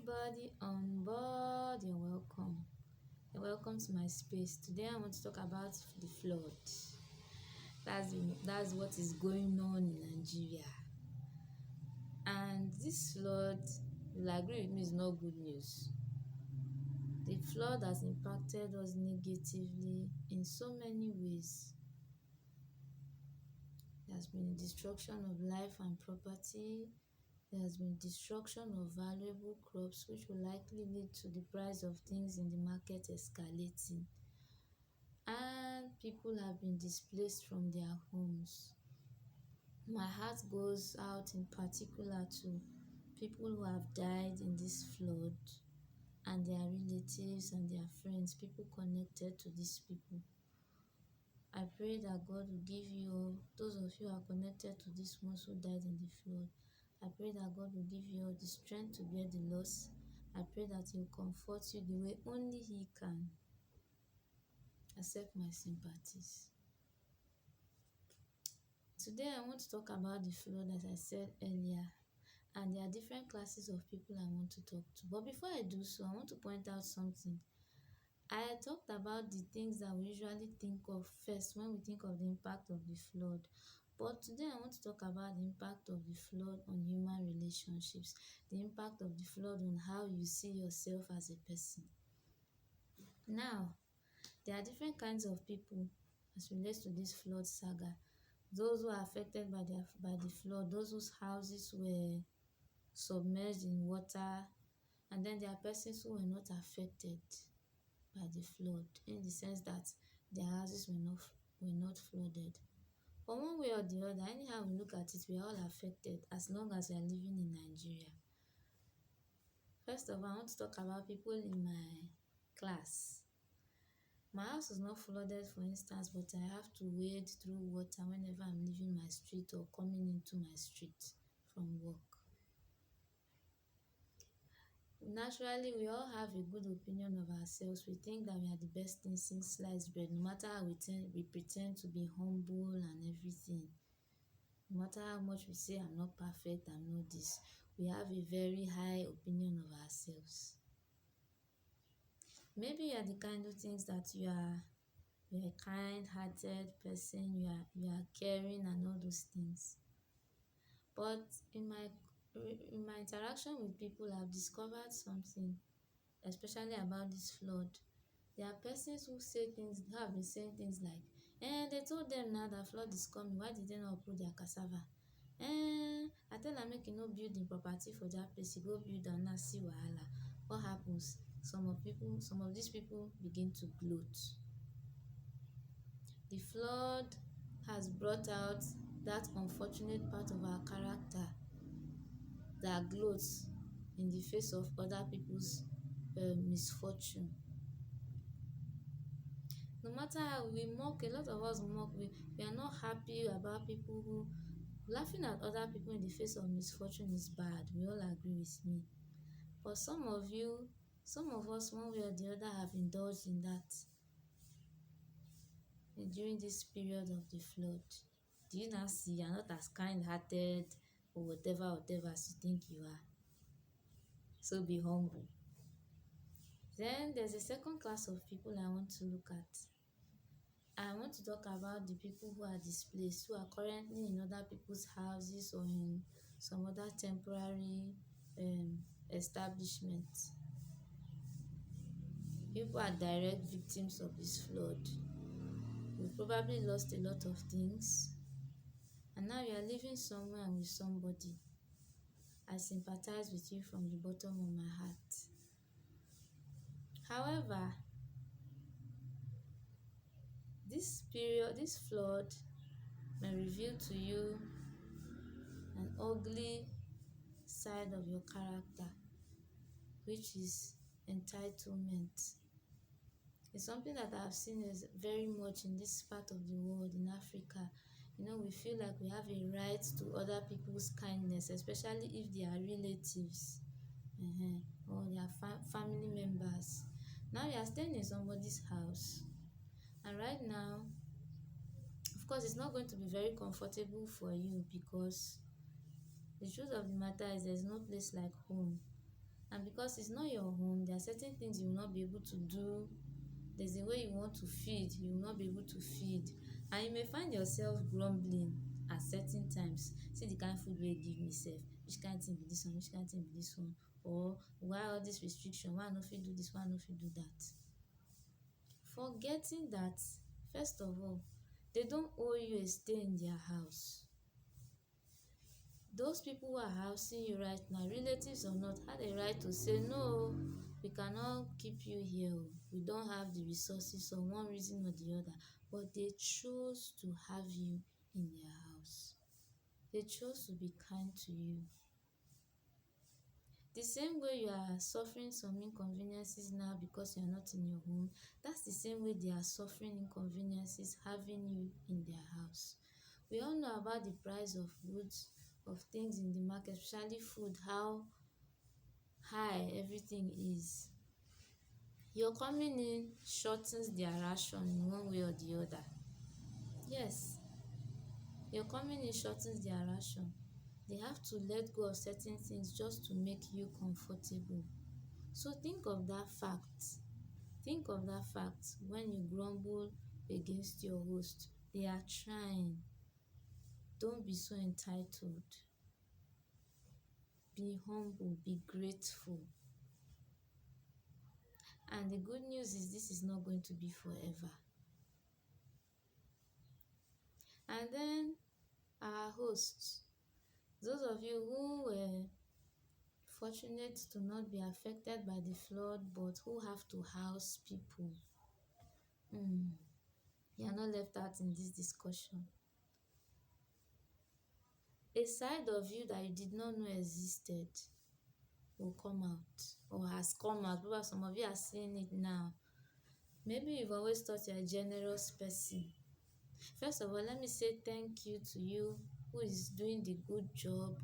Everybody on board, you're welcome. You're welcome to my space. Today I want to talk about the flood. That's what is going on in Nigeria. And this flood, you'll agree with me, is not good news. The flood has impacted us negatively in so many ways. There has been destruction of life and property. There has been destruction of valuable crops, which will likely lead to the price of things in the market escalating. And people have been displaced from their homes. My heart goes out in particular to people who have died in this flood and their relatives and their friends, people connected to these people. I pray that God will give you, those of you who are connected to these ones who died in the flood, I pray that God will give you all the strength to bear the loss. I pray that He will comfort you the way only He can. Accept my sympathies. Today I want to talk about the flood, as I said earlier, and there are different classes of people I want to talk to. But before I do so, I want to point out something. I talked about the things that we usually think of first when we think of the impact of the flood. But today I want to talk about the impact of the flood on human relationships, the impact of the flood on how you see yourself as a person. Now, there are different kinds of people as relates to this flood saga. Those who are affected by the flood, those whose houses were submerged in water, and then there are persons who were not affected by the flood, in the sense that their houses were not flooded. But one way or the other, anyhow we look at it, we are all affected as long as we are living in Nigeria. First of all, I want to talk about people in my class. My house is not flooded, for instance, but I have to wade through water whenever I'm leaving my street or coming into my street from work. Naturally, we all have a good opinion of ourselves. We think that we are the best thing since sliced bread, no matter how we pretend to be humble and everything. No matter how much we say, I'm not perfect, I'm not this, we have a very high opinion of ourselves. Maybe you are the kind of things that you're a kind-hearted person, you are caring and all those things. But in my interaction with people, I've discovered something, especially about this flood. There are persons who have been saying things like, they told them now that flood is coming, why did they not uproot their cassava? I tell am make e no build im property for dat place, e go build am now, see wahala. What happens? Some of these people begin to gloat. The flood has brought out that unfortunate part of our character that gloats in the face of other people's misfortune. No matter how we mock, a lot of us mock, we are not happy about people who laughing at other people in the face of misfortune is bad. We all agree with me. But some of us, one way or the other, have indulged in that during this period of the flood. Do you now see you're not as kind-hearted or whatever as you think you are? So be humble. Then there's a second class of people I want to look at. I want to talk about the people who are displaced, who are currently in other people's houses or in some other temporary establishment. People are direct victims of this flood. You've probably lost a lot of things, and now you are living somewhere and with somebody. I sympathize with you from the bottom of my heart. However, this flood may reveal to you an ugly side of your character, which is entitlement. It's something that I've seen is very much in this part of the world, in Africa. We feel like we have a right to other people's kindness, especially if they are relatives or they are family members. Now you are staying in somebody's house, and right now, of course, it's not going to be very comfortable for you, because the truth of the matter is there's no place like home. And because it's not your home, there are certain things you will not be able to do. There's a way you want to feed, you will not be able to feed. And you may find yourself grumbling at certain times. See the kind food wey you give me sef, which kind thing be this one, which kind thing be this one? Or why all this restriction, why I no fit do this, why I no fit do that? Forgetting that, first of all, they don't owe you a stay in their house. Those people who are housing you right now, relatives or not, had a right to say, no, we cannot keep you here. We don't have the resources for one reason or the other. But they chose to have you in their house. They chose to be kind to you. The same way you are suffering some inconveniences now because you are not in your home, that's the same way they are suffering inconveniences having you in their house. We all know about the price of goods, of things in the market, especially food, how high everything is. Your coming in shortens their ration in one way or the other. Yes, your coming in shortens their ration. They have to let go of certain things just to make you comfortable. So think of that fact. Think of that fact when you grumble against your host. They are trying. Don't be so entitled. Be humble, be grateful. And the good news is this is not going to be forever. And then our hosts, those of you who were fortunate to not be affected by the flood but who have to house people, you are not left out in this discussion. A side of you that you did not know existed will come out or has come out. Probably some of you are seeing it now. Maybe you've always thought you're a generous person. First of all, let me say thank you to you who is doing the good job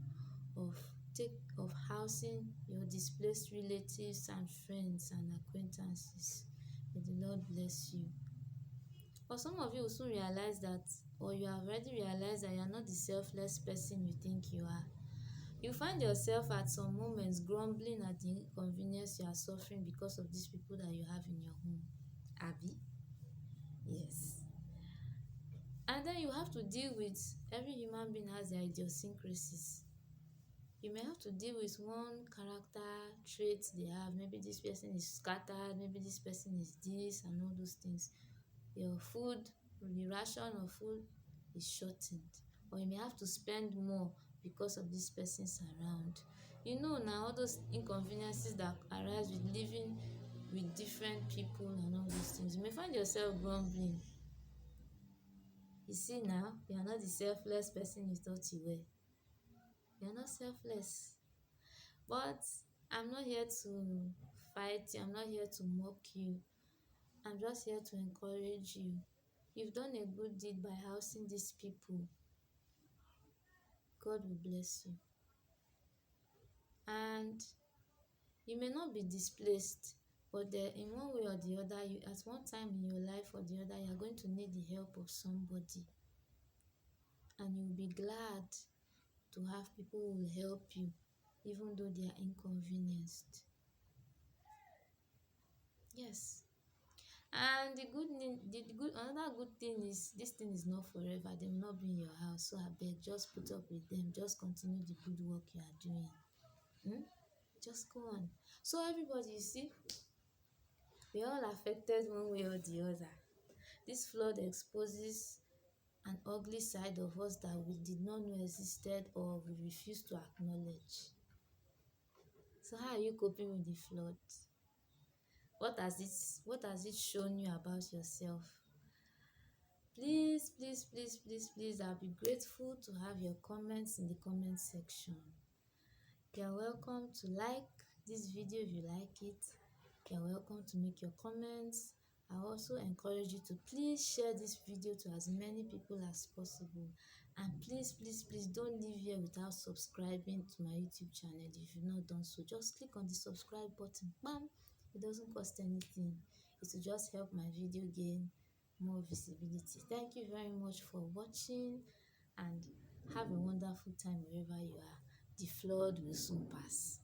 of housing your displaced relatives and friends and acquaintances. May the Lord bless you. But some of you will soon realize that, or you have already realized that you are not the selfless person you think you are. You find yourself at some moments grumbling at the inconvenience you are suffering because of these people that you have in your home. Abi? Yes. And then you have to deal with, every human being has their idiosyncrasies. You may have to deal with one character trait they have. Maybe this person is scattered, maybe this person is this, and all those things. Your food, the ration of food is shortened. Or you may have to spend more because of these persons around. You know now, all those inconveniences that arise with living with different people and all those things. You may find yourself grumbling. You see now, you are not the selfless person you thought you were. You are not selfless. But I'm not here to fight you. I'm not here to mock you. I'm just here to encourage you. You've done a good deed by housing these people. God will bless you. And you may not be displaced, but in one way or the other, you at one time in your life or the other, you are going to need the help of somebody. And you'll be glad to have people who will help you, even though they are inconvenienced. Yes. And another good thing is this thing is not forever. They will not be in your house. So I beg, just put up with them. Just continue the good work you are doing. Just go on. So everybody, you see, we all affected one way or the other. This flood exposes an ugly side of us that we did not know existed or we refuse to acknowledge. So how are you coping with the flood? What has it shown you about yourself? Please, please, please, please, please, I'll be grateful to have your comments in the comment section. You're welcome to like this video if you like it. You're welcome to make your comments. I also encourage you to please share this video to as many people as possible. And please, please, please don't leave here without subscribing to my YouTube channel if you've not done so. Just click on the subscribe button. Bam! It doesn't cost anything. It will just help my video gain more visibility. Thank you very much for watching and have a wonderful time wherever you are. The flood will soon pass.